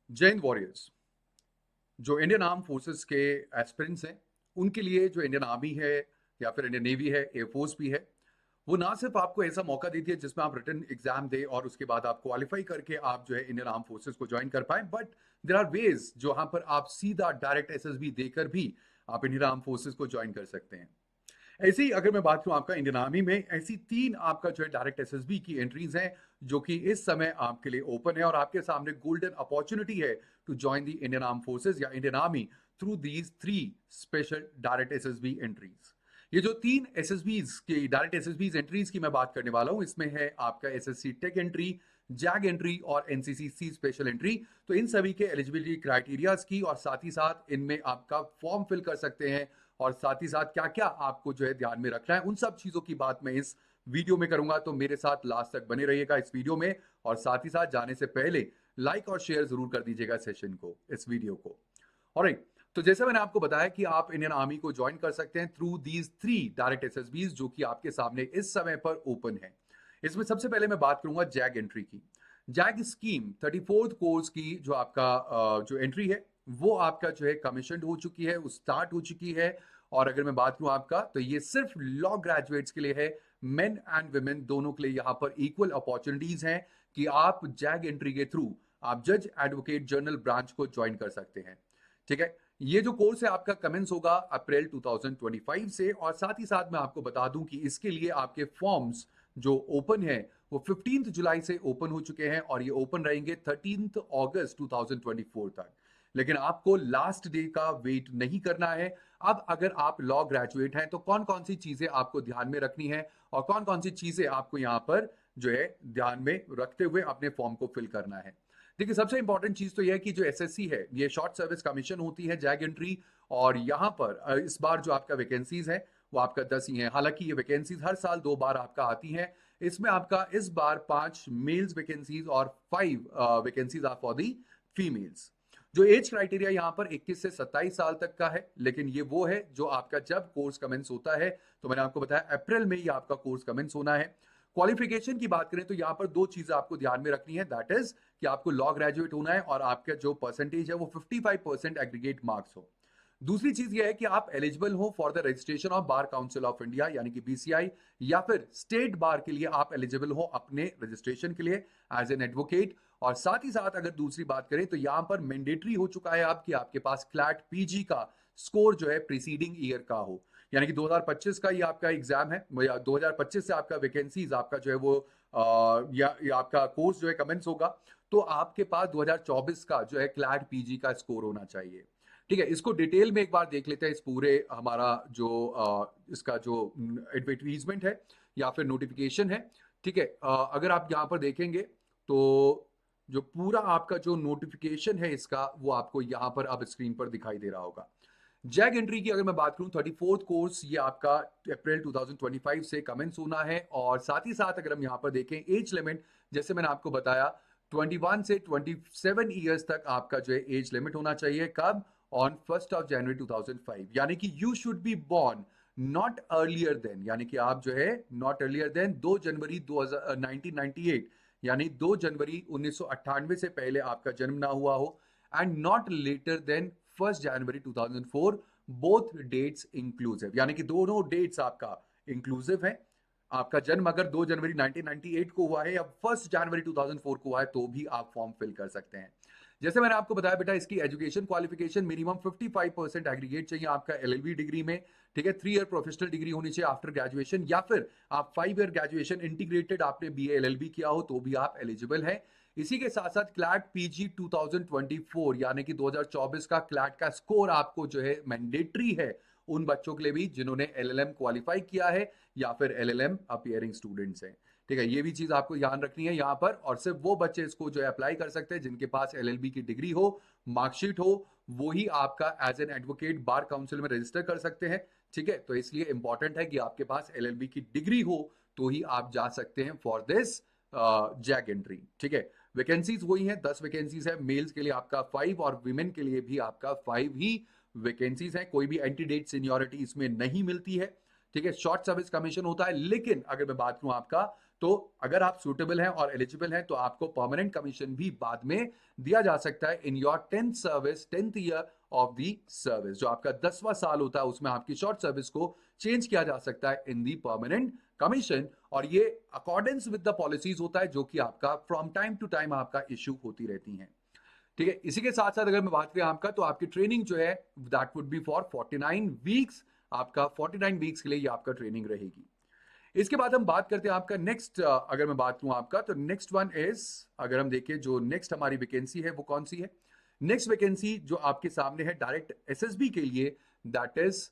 जय हिंद वॉरियर्स। जो Indian arm forces के एस्पिरेंट्स हैं, उनके लिए जो इंडियन आर्मी है या फिर इंडियन नेवी है, एयरफोर्स भी है, वो ना सिर्फ आपको ऐसा मौका देती है जिसमें आप रिटन एग्जाम दें और उसके बाद आप क्वालिफाई करके आप जो है इंडियन आर्म फोर्सेस को ज्वाइन कर पाए, बट देर आर वेज जहां पर आप सीधा डायरेक्ट एसएसबी देकर भी आप इंडियन आर्म फोर्सेस को ज्वाइन कर सकते हैं। ऐसे ही अगर मैं बात करूं आपका इंडियन आर्मी में, ऐसी तीन आपका जो है डायरेक्ट एसएसबी की एंट्रीज हैं जो कि इस समय आपके लिए ओपन है और आपके सामने गोल्डन अपॉर्चुनिटी है to join the Indian arm forces या Indian army through these three special direct SSB entries. ये जो तीन एसएसबीज की डायरेक्ट एसएसबीज एंट्रीज की मैं बात करने वाला हूं, इसमें है आपका SSC tech entry, zag entry और एनसीसी स्पेशल एंट्री। तो इन सभी के एलिजिबिलिटी क्राइटेरियाज की और साथ ही साथ इनमें आपका फॉर्म फिल कर सकते हैं और साथ ही साथ क्या क्या आपको जो है ध्यान में रखना है, उन सब चीजों की बात मैं इस वीडियो में करूंगा। तो मेरे साथ लास्ट तक बने रहिएगा इस वीडियो में और साथ ही साथ जाने से पहले लाइक और शेयर जरूर कर दीजिएगा सेशन को, इस वीडियो को। ऑलराइट, तो जैसे मैंने आपको बताया कि आप इंडियन आर्मी को ज्वाइन कर सकते हैं थ्रू दीज थ्री डायरेक्ट एसएसबीज जो कि आपके सामने इस समय पर ओपन है। इसमें सबसे पहले मैं बात करूंगा जैग एंट्री की। जैग स्कीम 34th कोर्स की जो आपका जो एंट्री है वो आपका जो है कमीशन हो चुकी है, वो स्टार्ट हो चुकी है। और अगर मैं बात करूं आपका, तो ये सिर्फ लॉ ग्रेजुएट्स के लिए है। मेन एंड वुमेन दोनों के लिए यहां पर इक्वल अपॉर्चुनिटीज हैं कि आप जैग एंट्री के थ्रू आप जज एडवोकेट जनरल ब्रांच को ज्वाइन कर सकते हैं। ठीक है, ये जो कोर्स है आपका कमेंस होगा अप्रैल 2025 से और साथ ही साथ मैं आपको बता दूं कि इसके लिए आपके फॉर्म्स जो ओपन है वो 15 जुलाई से ओपन हो चुके हैं और ये ओपन रहेंगे 13 अगस्त 2024 तक। लेकिन आपको लास्ट डे का वेट नहीं करना है। अब अगर आप लॉ ग्रेजुएट हैं तो कौन कौन सी चीजें आपको ध्यान में रखनी है और कौन कौन सी चीजें आपको यहाँ पर जो है ध्यान में रखते हुए अपने फॉर्म को फिल करना है। देखिए, सबसे इंपॉर्टेंट चीज तो यह है कि जो एसएससी है ये शॉर्ट सर्विस कमीशन होती है जैग एंट्री। और यहाँ पर इस बार जो आपका वैकेंसीज है वो आपका 10 ही है। हालांकि ये वैकेंसीज हर साल 2 बार आपका आती हैं। इसमें आपका इस बार 5 मेल्स वैकेंसीज और 5 vacancies are for the females. जो एज क्राइटेरिया यहाँ पर 21 से 27 साल तक का है, लेकिन ये वो है जो आपका जब कोर्स कमेंस होता है, तो मैंने आपको बताया अप्रैल में ही आपका कोर्स कमेंस होना है। क्वालिफिकेशन की बात करें तो यहाँ पर दो चीजें आपको ध्यान में रखनी है, दैट इज कि आपको लॉ ग्रेजुएट होना है और आपका जो परसेंटेज है वो 55% एग्रीगेट मार्क्स हो। दूसरी चीज यह है कि आप एलिजिबल हो for the registration of bar council of India यानी कि बीसीआई, या फिर स्टेट बार के लिए आप एलिजिबल हो अपने रजिस्ट्रेशन के लिए एज एन एडवोकेट। और साथ ही साथ अगर दूसरी बात करें तो यहां पर मैंडेटरी हो चुका है आपकी आपके पास क्लैट पीजी का स्कोर जो है प्रीसीडिंग ईयर का हो। यानी कि 2025 का ये आपका एग्जाम है या 2025 से आपका वैकेंसीज आपका जो है वो या आपका कोर्स जो है कमेंस होगा, तो आपके पास 2024 का जो है क्लैट पीजी का स्कोर होना चाहिए। ठीक है, इसको डिटेल में एक बार देख लेते हैं। इस पूरे हमारा जो इसका जो एडवर्टीजमेंट है या फिर नोटिफिकेशन है। ठीक है, अगर आप यहाँ पर देखेंगे तो जो पूरा आपका जो नोटिफिकेशन है इसका वो आपको यहाँ पर अब स्क्रीन पर दिखाई दे रहा होगा। जैग एंट्री की अगर मैं बात करूं 34th कोर्स ये आपका अप्रैल 2025 से कमेंस होना है। और साथ ही साथ अगर हम यहाँ पर देखें एज लिमिट, जैसे मैंने आपको बताया 21 से 27 ईयर्स तक आपका जो है एज लिमिट होना चाहिए। कब? ऑन 1 जनवरी 2005, यानी कि you should be born not earlier than, यानी कि आप जो है नॉट अर्लियर देन 2 जनवरी 1998, यानी 2 जनवरी 1998 से पहले आपका जन्म ना हुआ हो। And not later than 1 January 2004, both dates inclusive, यानी कि दोनों डेट्स आपका इंक्लूसिव है। आपका जन्म अगर 2 जनवरी 1998 को हुआ है या 1 जनवरी 2004 को हुआ है तो भी आप फॉर्म फिल कर सकते हैं। जैसे मैंने आपको बताया बेटा, इसकी एजुकेशन क्वालिफिकेशन मिनिमम 55% एग्रीगेट चाहिए आपका एलएलबी डिग्री में। ठीक है, 3 ईयर प्रोफेशनल डिग्री होनी चाहिए आफ्टर ग्रेजुएशन, या फिर आप 5 ईयर ग्रेजुएशन इंटीग्रेटेड आपने बीए एलएलबी किया हो तो भी आप एलिजिबल है। इसी के साथ साथ क्लैट पीजी 2024 यानी कि 2024 का क्लैट का स्कोर आपको जो है मैंडेटरी है उन बच्चों के लिए भी जिन्होंने एलएलएम क्वालिफाई किया है या फिर एलएलएम अपीयरिंग स्टूडेंट्स हैं। ठीक है, ये भी चीज आपको ध्यान रखनी है यहाँ पर। और सिर्फ वो बच्चे इसको जो है अप्लाई कर सकते हैं जिनके पास एलएलबी की डिग्री हो, मार्कशीट हो, वो ही आपका as an advocate bar council में रजिस्टर कर सकते हैं। ठीक है, तो इसलिए इंपॉर्टेंट है कि आपके पास एलएलबी की डिग्री हो तो ही आप जा सकते हैं फॉर दिस जैग एंट्री। ठीक है, वैकेंसीज वही है, 10 वैकेंसीज है। मेल्स के लिए आपका 5 और विमेन के लिए भी आपका 5 ही वैकेंसीज है। कोई भी एंटीडेट सीनियोरिटी इसमें नहीं मिलती है। ठीक है, शॉर्ट सर्विस कमीशन होता है। लेकिन अगर मैं बात करूं आपका, तो अगर आप सूटेबल हैं और एलिजिबल हैं तो आपको परमानेंट कमीशन भी बाद में दिया जा सकता है in your 10th year of the service. जो आपका 10वां साल होता है उसमें आपकी शॉर्ट सर्विस को चेंज किया जा सकता है इन दी परमानेंट कमीशन, और ये अकॉर्डेंस विद द पॉलिसीज होता है जो कि आपका फ्रॉम टाइम टू टाइम आपका इश्यू होती रहती हैं। ठीक है, इसी के साथ साथ अगर मैं बात करें आपका, तो आपकी ट्रेनिंग जो है that would be for 49 weeks. आपका 49 वीक्स के लिए ये आपका ट्रेनिंग रहेगी। इसके बाद हम बात करते हैं आपका नेक्स्ट, अगर मैं बात करूं आपका, तो नेक्स्ट वन इज, अगर हम देखें जो नेक्स्ट हमारी वैकेंसी है वो कौन सी है। नेक्स्ट वैकेंसी जो आपके सामने है डायरेक्ट एसएसबी के लिए, that is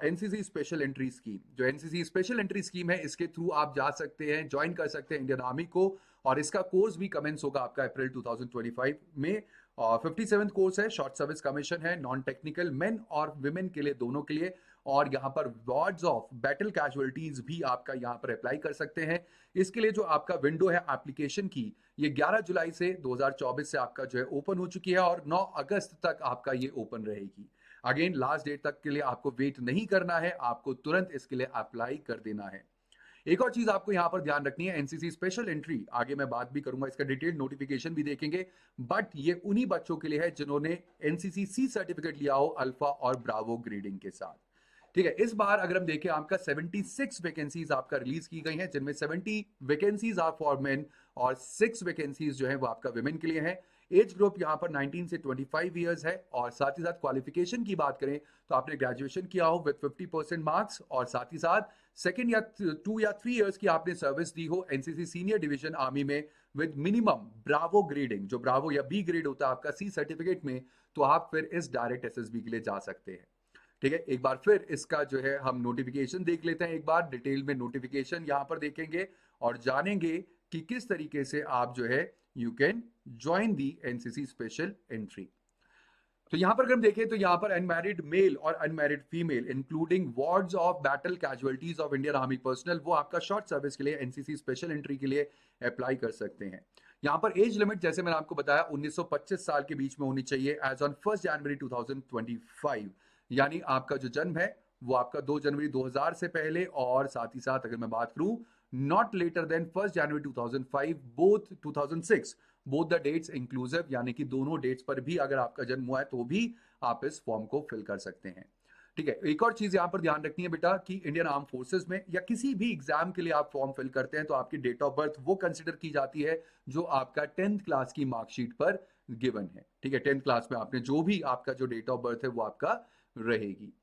NCC special entry scheme. जो एनसीसी स्पेशल एंट्री स्कीम है इसके थ्रू आप जा सकते हैं, ज्वाइन कर सकते हैं इंडियन आर्मी को, और इसका कोर्स भी कमेंस होगा आपका अप्रैल 2025 में। 57 कोर्स है, शॉर्ट सर्विस कमीशन है, नॉन टेक्निकल मेन और विमेन के लिए, दोनों के लिए। और यहाँ पर वार्ड्स ऑफ बैटल कैजुअलिटीज भी आपका यहाँ पर अप्लाई कर सकते हैं। इसके लिए जो आपका विंडो है एप्लीकेशन की, ये 11 जुलाई से 2024 से आपका जो है ओपन हो चुकी है, और 9 अगस्त तक आपका ये ओपन रहेगी। अगेन लास्ट डेट तक के लिए आपको वेट नहीं करना है, आपको तुरंत इसके लिए अप्लाई कर देना है। एक और चीज आपको यहां पर ध्यान रखनी है, एनसीसी स्पेशल एंट्री, आगे मैं बात भी करूंगा, इसका डिटेल नोटिफिकेशन भी देखेंगे, बट ये उन्हीं बच्चों के लिए है जिन्होंने एनसीसी सी सर्टिफिकेट लिया हो अल्फा और ब्रावो ग्रेडिंग के साथ। ठीक है, इस बार अगर हम देखें आपका 76 वैकेंसीज आपका रिलीज की गई हैं, जिनमें 70 वैकेंसीज आर फॉर मेन और 6 वैकेंसीज जो है वो आपका विमेन के लिए है। एज ग्रुप यहाँ पर 19 से 25 ईयर्स है, और साथ ही साथ क्वालिफिकेशन की बात करें तो आपने ग्रेजुएशन किया हो विद 50% मार्क्स, और साथ ही साथ सेकेंड या 2 या 3 ईयर्स की आपने सर्विस दी हो एनसीसी सीनियर डिवीजन आर्मी में विद मिनिमम ब्रावो ग्रेडिंग, जो ब्रावो या बी ग्रेड होता है आपका सी सर्टिफिकेट में, तो आप फिर इस डायरेक्ट एसएसबी के लिए जा सकते हैं। ठीक है, एक बार फिर इसका जो है हम नोटिफिकेशन देख लेते हैं, एक बार डिटेल में नोटिफिकेशन यहां पर देखेंगे और जानेंगे कि किस तरीके से आप जो है you can join the NCC special entry. तो यहां पर अगर हम देखें तो यहां पर अनमैरिड मेल और unmarried female including wards of battle casualties of Indian Army personnel, वो आपका शॉर्ट सर्विस के लिए एनसीसी स्पेशल एंट्री के लिए अप्लाई कर सकते हैं। यहां पर एज लिमिट जैसे मैंने आपको बताया 1925 साल के बीच में होनी चाहिए एज ऑन 1 जनवरी 2025, यानी आपका जो जन्म है वो आपका 2 जनवरी 2000 से पहले, और साथ ही साथ अगर मैं बात करूं not later than 1 January 2005 both 2006 both the dates inclusive, यानी कि दोनों डेट्स पर भी अगर आपका जन्म हुआ है तो भी आप इस फॉर्म को फिल कर सकते हैं। ठीक है, एक और चीज यहां पर ध्यान रखनी है बेटा कि इंडियन आर्म फोर्सेस में या किसी भी एग्जाम के लिए आप फॉर्म फिल करते हैं तो आपकी डेट ऑफ बर्थ वो कंसिडर की जाती है जो आपका 10th क्लास की मार्कशीट पर गिवन है। ठीक है, 10th क्लास में आपने जो भी आपका जो डेट ऑफ बर्थ है वो आपका रहेगी।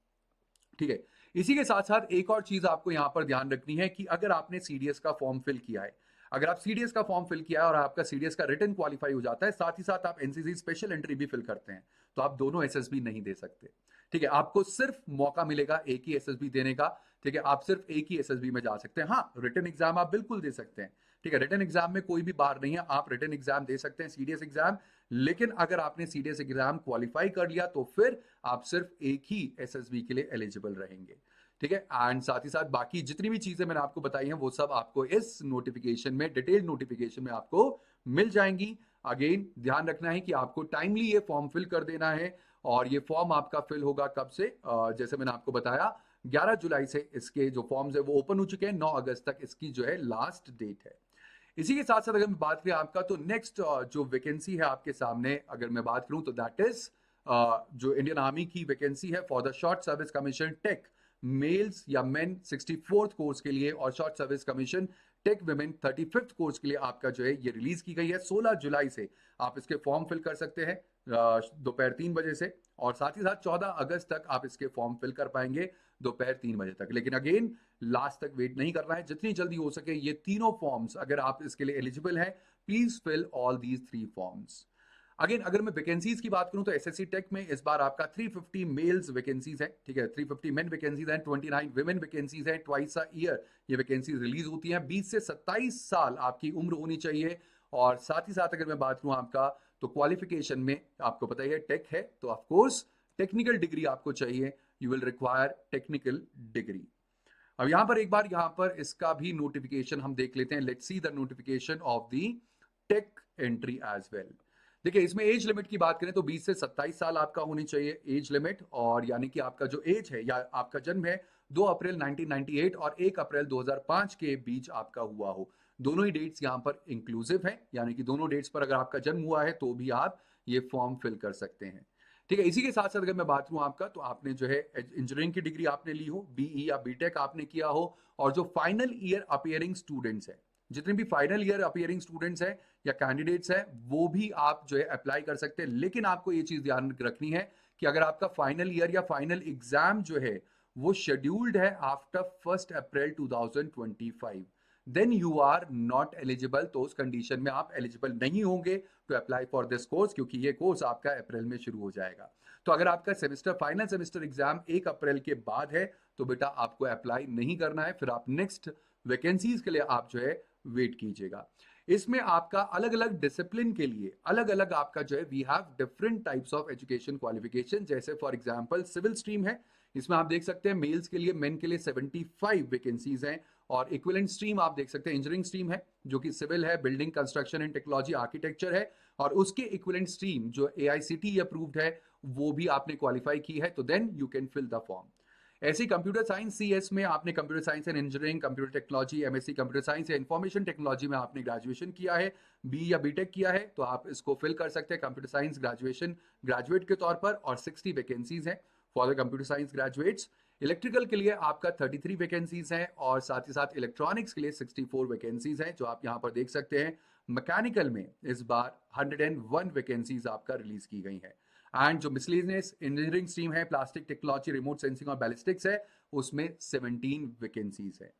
ठीक है, इसी के साथ साथ एक और चीज आपको यहां पर ध्यान रखनी है कि अगर आपने सीडीएस का फॉर्म फिल किया है, अगर आप सीडीएस का फॉर्म फिल किया है और आपका सीडीएस का रिटन क्वालिफाई हो जाता है, साथ ही साथ आप एनसीसी स्पेशल एंट्री भी फिल करते हैं, तो आप दोनों एसएसबी नहीं दे सकते। ठीक है, आपको सिर्फ मौका मिलेगा एक ही एसएसबी देने का। ठीक है, आप सिर्फ एक ही एसएसबी में जा सकते हैं। हाँ, रिटन एग्जाम आप बिल्कुल दे सकते हैं। ठीक है, रिटन एग्जाम में कोई भी बार नहीं है, आप रिटन एग्जाम दे सकते हैं, सीडीएस एग्जाम। लेकिन अगर आपने सीडीएस एग्जाम क्वालिफाई कर लिया तो फिर आप सिर्फ एक ही एसएसबी के लिए एलिजिबल रहेंगे। ठीक है, एंड साथ ही साथ बाकी जितनी भी चीजें मैंने आपको बताई हैं वो सब आपको इस नोटिफिकेशन में, डिटेल नोटिफिकेशन में आपको मिल जाएंगी। अगेन ध्यान रखना है कि आपको टाइमली ये फॉर्म फिल कर देना है, और ये फॉर्म आपका फिल होगा कब से, जैसे मैंने आपको बताया 11 जुलाई से इसके जो फॉर्म्स है वो ओपन हो चुके हैं, 9 अगस्त तक इसकी जो है लास्ट डेट है। इसी के साथ साथ अगर मैं बात करें आपका, तो नेक्स्ट जो वैकेंसी है आपके सामने अगर मैं बात करूं तो दैट इज जो इंडियन आर्मी की वैकेंसी है for the short service commission tech males या मेन 64th कोर्स के लिए, और short service commission tech women 35th course के लिए आपका जो है ये रिलीज की गई है। 16 जुलाई से आप इसके फॉर्म फिल कर सकते हैं दोपहर 3 बजे से, और साथ ही साथ 14 अगस्त तक आप इसके फॉर्म फिल कर पाएंगे दोपहर 3 बजे तक। लेकिन अगेन लास्ट तक वेट नहीं करना है, जितनी जल्दी हो सके ये तीनों फॉर्म्स अगर आप इसके लिए एलिजिबल हैं, please fill all these 3 forms. Again अगर मैं वैकेंसीज की बात करूं तो एसएससी टेक में इस बार आपका 350 मेल्स वैकेंसीज है। ठीक है, 350 मेन वैकेंसीज हैं, 29 विमेन वैकेंसीज हैं। ट्वाइस अ ईयर ये वैकेंसीज रिलीज होती हैं। 20 से 27 साल आपकी उम्र होनी चाहिए, और साथ ही साथ अगर मैं बात करूं आपका, तो क्वालिफिकेशन में आपको पता ही है टेक है तो ऑफकोर्स टेक्निकल डिग्री आपको चाहिए, you will require technical degree. अब यहां पर एक बार यहां पर इसका भी नोटिफिकेशन हम देख लेते हैं। Let's see the notification of the tech entry as well. देखिए, इसमें एज लिमिट की बात करें तो 20 से 27 साल आपका होनी चाहिए एज लिमिट, और यानी कि आपका जो एज है या आपका जन्म है 2 अप्रैल 1998 और 1 अप्रैल 2005 के बीच आपका हुआ हो। दोनों ही डेट्स यहाँ पर इंक्लूसिव हैं, यानी कि दोनों डेट्स पर अगर आपका जन्म हुआ है तो भी आप ये फॉर्म फिल कर सकते हैं। ठीक है, इसी के साथ साथ अगर मैं बात करूँ आपका, तो आपने जो है इंजीनियरिंग की डिग्री आपने ली हो, बीई या बीटेक आपने किया हो, और जो फाइनल ईयर अपीयरिंग स्टूडेंट्स हैं, जितने भी फाइनल ईयर अपीयरिंग स्टूडेंट्स हैं या कैंडिडेट्स हैं, वो भी आप जो है अप्लाई कर सकते हैं। लेकिन आपको ये चीज ध्यान रखनी है कि अगर आपका फाइनल ईयर या फाइनल एग्जाम जो है वो शेड्यूल्ड है after 1 April 2025, then you are not eligible. तो उस कंडीशन में आप एलिजिबल नहीं होंगे to apply for this course, क्योंकि ये कोर्स आपका अप्रैल में शुरू हो जाएगा। तो अगर आपका सेमेस्टर फाइनल सेमेस्टर एग्जाम 1 अप्रैल के बाद है तो बेटा आपको अप्लाई नहीं करना है, फिर आप नेक्स्ट वैकेंसीज के लिए आप जो है वेट कीजिएगा। इसमें आपका अलग अलग डिसिप्लिन के लिए अलग अलग आपका जो है we have different types of education qualification. जैसे फॉर एग्जांपल सिविल स्ट्रीम है, इसमें आप देख सकते हैं मेल्स के लिए, मेन के लिए 75 वैकेंसीज हैं। और इक्विवेलेंट स्ट्रीम आप देख सकते हैं इंजीनियरिंग स्ट्रीम है, जो कि सिविल है, building construction and technology architecture है, और उसके इक्विवेलेंट स्ट्रीम जो AICTE अप्रूव्ड है वो भी आपने क्वालिफाई की है, तो then you can fill the form. ऐसे कंप्यूटर साइंस CS में आपने computer science and engineering, computer technology, MSc computer science या इंफॉर्मेशन टेक्नोलॉजी में आपने ग्रेजुएशन किया है, बी या बीटेक किया है, तो आप इसको फिल कर सकते हैं कंप्यूटर साइंस ग्रेजुएशन ग्रेजुएट के तौर पर, और 60 वैकेंसीज हैं for the computer science graduates. Electrical के लिए आपका 33 वैकेंसीज हैं, और साथ ही साथ इलेक्ट्रॉनिक्स के लिए 64 वैकेंसीज हैं, जो आप यहाँ पर देख सकते हैं। मैकेनिकल में इस बार 101 वैकेंसीज आपका रिलीज की गई है। एंड जो मिसलेनियस इंजीनियरिंग स्ट्रीम है, प्लास्टिक टेक्नोलॉजी, रिमोट सेंसिंग और बैलिस्टिक्स है, उसमें 17 वैकेंसीज है।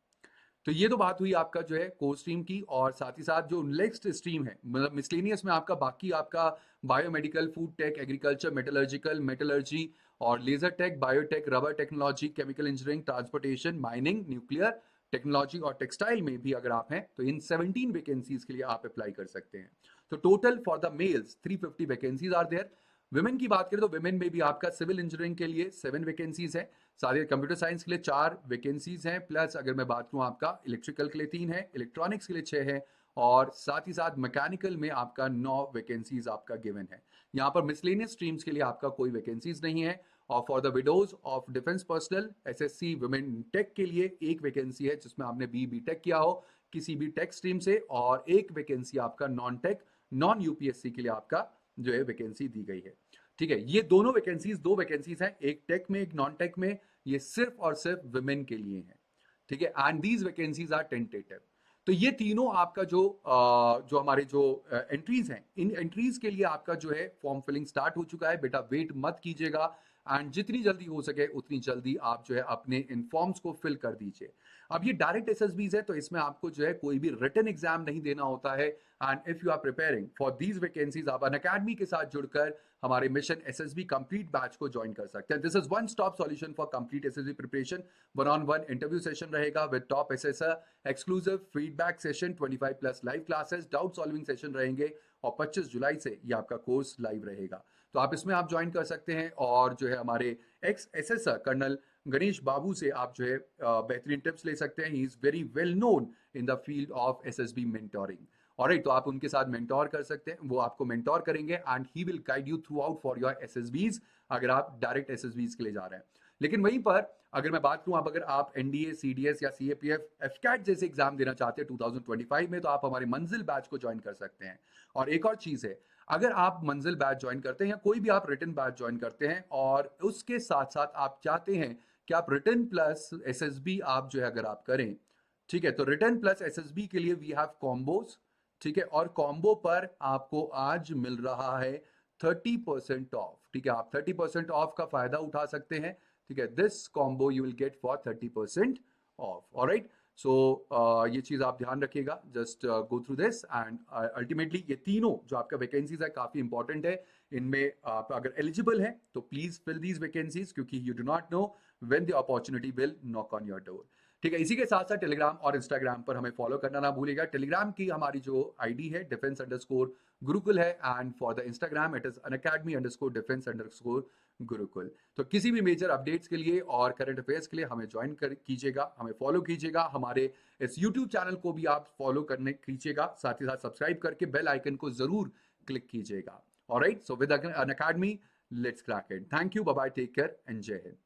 तो ये तो बात हुई आपका जो है कोर स्ट्रीम की, और साथ ही साथ जो नेक्स्ट स्ट्रीम है मतलब मिसलेनियस में आपका बाकी आपका biomedical, food tech, agriculture, metallurgical, metallurgy और laser tech, biotech, rubber technology, chemical engineering, transportation, mining, nuclear technology और टेक्सटाइल में भी अगर आप हैं तो इन 17 वैकेंसीज के लिए आप अप्लाई कर सकते हैं। तो total for the males 350 vacancies are there. Women की बात करें तो विमेन में भी आपका सिविल इंजीनियरिंग के लिए 7 वैकेंसीज है, सारे कंप्यूटर साइंस के लिए 4 वैकेंसीज हैं, प्लस अगर मैं बात करूं आपका इलेक्ट्रिकल के लिए 3 है, इलेक्ट्रॉनिक्स के लिए 6 है, और साथ ही साथ मैकेनिकल में आपका 9 वैकेंसीज आपका गिवन है। यहाँ पर मिसलेनियस स्ट्रीम्स के लिए आपका कोई वैकेंसीज नहीं है। और for the widows of defence personnel SSC women tech के लिए 1 वैकेंसी है, जिसमें आपने BTech किया हो किसी भी टेक स्ट्रीम से, और 1 वैकेंसी आपका नॉन टेक नॉन UPSC के लिए आपका जो है वैकेंसी दी गई है। ठीक है, ये दोनों वैकेंसीज 2 वैकेंसीज हैं, एक टेक में एक नॉन टेक में, ये सिर्फ और सिर्फ वुमेन के लिए है। ठीक है, and these vacancies are tentative. तो ये तीनों आपका जो हमारे जो एंट्रीज हैं, इन एंट्रीज के लिए आपका जो है फॉर्म फिलिंग स्टार्ट हो चुका है। बेटा वेट मत कीजिएगा, एंड जितनी जल्दी हो सके उतनी जल्दी आप जो है अपने इन फॉर्म्स को फिल कर दीजिए। अब ये डायरेक्ट SSBs है, तो इसमें आपको जो है कोई भी रिटन एग्जाम नहीं देना होता है। And if you are preparing for these vacancies, आप अनअकैडमी के साथ जुड़कर हमारे मिशन SSB कंप्लीट बैच को ज्वाइन कर सकते हैं। This is one stop solution for complete SSB preparation. 1-on-1 interview session रहेगा with top assessor, exclusive feedback session, 25+ live classes, doubt solving session रहेंगे, और 25 जुलाई से ये आपका कोर्स लाइव रहेगा। तो आप इसमें आप ज्वाइन कर सकते हैं, और जो है हमारे एक्स एसेसर कर्नल गणेश बाबू से आप जो है बेहतरीन टिप्स ले सकते हैं। He is very well known in the field of SSB mentoring. Alright, तो आप उनके साथ मेंटोर कर सकते हैं, वो आपको मेंटोर करेंगे, and he will guide you through out for your SSBs अगर आप डायरेक्ट SSBs के लिए जा रहे हैं। लेकिन वहीं पर अगर मैं बात करूं, अगर आप NDA, CDS या CAPF, FCAT जैसे एग्जाम देना चाहते हैं 2025 में, तो आप हमारे मंजिल बैच को ज्वाइन कर सकते हैं। और एक और चीज है, अगर आप मंजिल बैच ज्वाइन करते हैं या कोई भी आप रिटन बैच ज्वाइन करते हैं, और उसके साथ साथ आप चाहते हैं कि आप रिटन प्लस SSB आप जो है अगर आप करें, ठीक है, तो रिटन प्लस SSB के लिए वी हैव कॉम्बोज। ठीक है, और कॉम्बो पर आपको आज मिल रहा है 30% ऑफ। ठीक है, आप 30% ऑफ का फायदा उठा सकते हैं। ठीक है, this combo you will get for 30% off. Alright, so ये चीज आप ध्यान रखिएगा, just go through this, and ultimately ये तीनों जो आपका वैकेंसीज है काफी इंपॉर्टेंट है। इनमें आप अगर एलिजिबल है तो प्लीज फिल दीज वैकेंसीज, क्योंकि you do not know when the opportunity will knock on your door. ठीक है, इसी के साथ साथ टेलीग्राम और इंस्टाग्राम पर हमें फॉलो करना ना भूलिएगा। टेलीग्राम की हमारी जो ID है defense_गुरुकुल है, and for the Instagram it is unacademy_defense_गुरुकुल। तो किसी भी मेजर अपडेट्स के लिए और करंट अफेयर्स के लिए हमें ज्वाइन कीजिएगा, हमें फॉलो कीजिएगा, हमारे इस यूट्यूब चैनल को भी आप फॉलो करने कीजिएगा, साथ ही साथ सब्सक्राइब करके बेल आइकन को जरूर क्लिक कीजिएगा। Alright, so with Unacademy let's crack it. Thank you, bye bye, take care and जय हिंद।